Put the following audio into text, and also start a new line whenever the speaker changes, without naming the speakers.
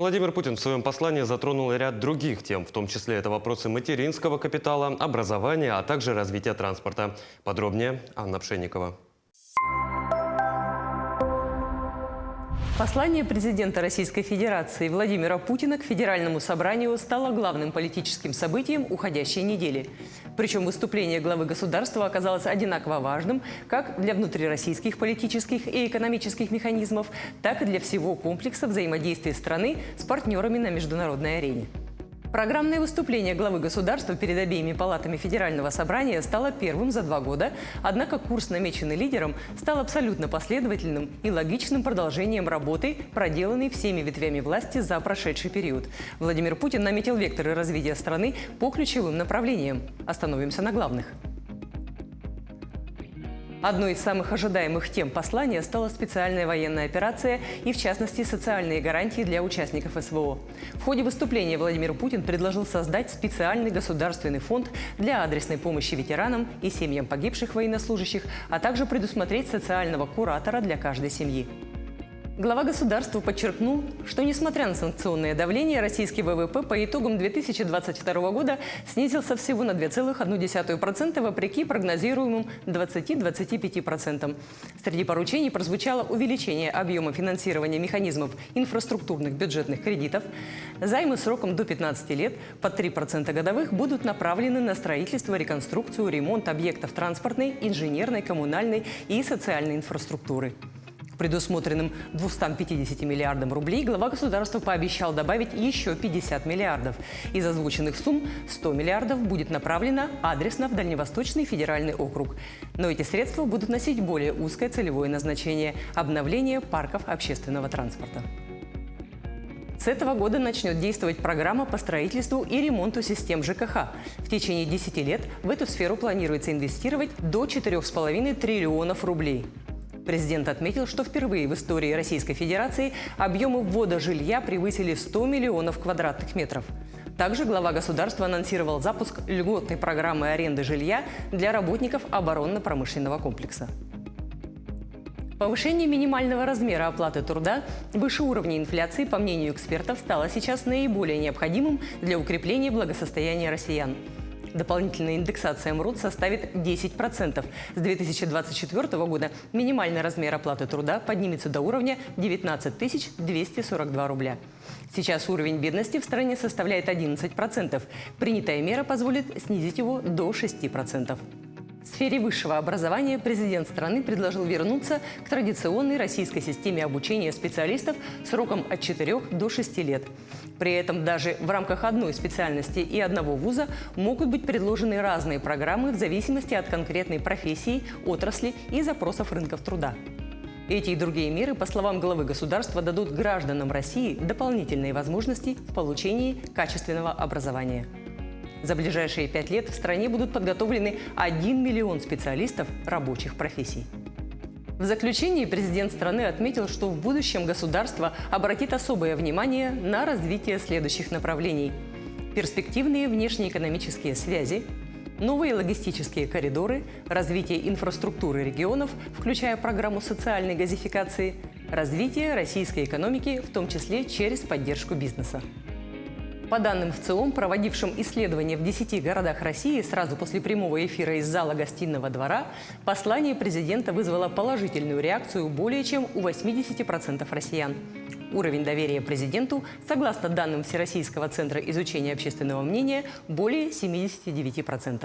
Владимир Путин в своем послании затронул ряд других тем, в том числе это вопросы материнского капитала, образования, а также развития транспорта. Подробнее Анна Пшенникова.
Послание президента Российской Федерации Владимира Путина к Федеральному собранию стало главным политическим событием уходящей недели. Причем выступление главы государства оказалось одинаково важным как для внутрироссийских политических и экономических механизмов, так и для всего комплекса взаимодействия страны с партнерами на международной арене. Программное выступление главы государства перед обеими палатами Федерального собрания стало первым за 2 года, однако курс, намеченный лидером, стал абсолютно последовательным и логичным продолжением работы, проделанной всеми ветвями власти за прошедший период. Владимир Путин наметил векторы развития страны по ключевым направлениям. Остановимся на главных. Одной из самых ожидаемых тем послания стала специальная военная операция и, в частности, социальные гарантии для участников СВО. В ходе выступления Владимир Путин предложил создать специальный государственный фонд для адресной помощи ветеранам и семьям погибших военнослужащих, а также предусмотреть социального куратора для каждой семьи. Глава государства подчеркнул, что, несмотря на санкционное давление, российский ВВП по итогам 2022 года снизился всего на 2,1% вопреки прогнозируемым 20-25%. Среди поручений прозвучало увеличение объема финансирования механизмов инфраструктурных бюджетных кредитов. Займы сроком до 15 лет под 3% годовых будут направлены на строительство, реконструкцию, ремонт объектов транспортной, инженерной, коммунальной и социальной инфраструктуры. К предусмотренным 250 миллиардам рублей глава государства пообещал добавить еще 50 миллиардов. Из озвученных сумм 100 миллиардов будет направлено адресно в Дальневосточный федеральный округ. Но эти средства будут носить более узкое целевое назначение – обновление парков общественного транспорта. С этого года начнет действовать программа по строительству и ремонту систем ЖКХ. В течение 10 лет в эту сферу планируется инвестировать до 4,5 триллионов рублей. Президент отметил, что впервые в истории Российской Федерации объемы ввода жилья превысили 100 миллионов квадратных метров. Также глава государства анонсировал запуск льготной программы аренды жилья для работников оборонно-промышленного комплекса. Повышение минимального размера оплаты труда выше уровня инфляции, по мнению экспертов, стало сейчас наиболее необходимым для укрепления благосостояния россиян. Дополнительная индексация МРОТ составит 10%. С 2024 года минимальный размер оплаты труда поднимется до уровня 19 242 рубля. Сейчас уровень бедности в стране составляет 11%. Принятая мера позволит снизить его до 6%. В сфере высшего образования президент страны предложил вернуться к традиционной российской системе обучения специалистов сроком от 4 до 6 лет. При этом даже в рамках одной специальности и одного вуза могут быть предложены разные программы в зависимости от конкретной профессии, отрасли и запросов рынков труда. Эти и другие меры, по словам главы государства, дадут гражданам России дополнительные возможности в получении качественного образования. За ближайшие 5 лет в стране будут подготовлены 1 миллион специалистов рабочих профессий. В заключении президент страны отметил, что в будущем государство обратит особое внимание на развитие следующих направлений: перспективные внешнеэкономические связи, новые логистические коридоры, развитие инфраструктуры регионов, включая программу социальной газификации, развитие российской экономики, в том числе через поддержку бизнеса. По данным ВЦИОМ, проводившим исследования в 10 городах России сразу после прямого эфира из зала Гостиного двора, послание президента вызвало положительную реакцию более чем у 80% россиян. Уровень доверия президенту, согласно данным Всероссийского центра изучения общественного мнения, более 79%.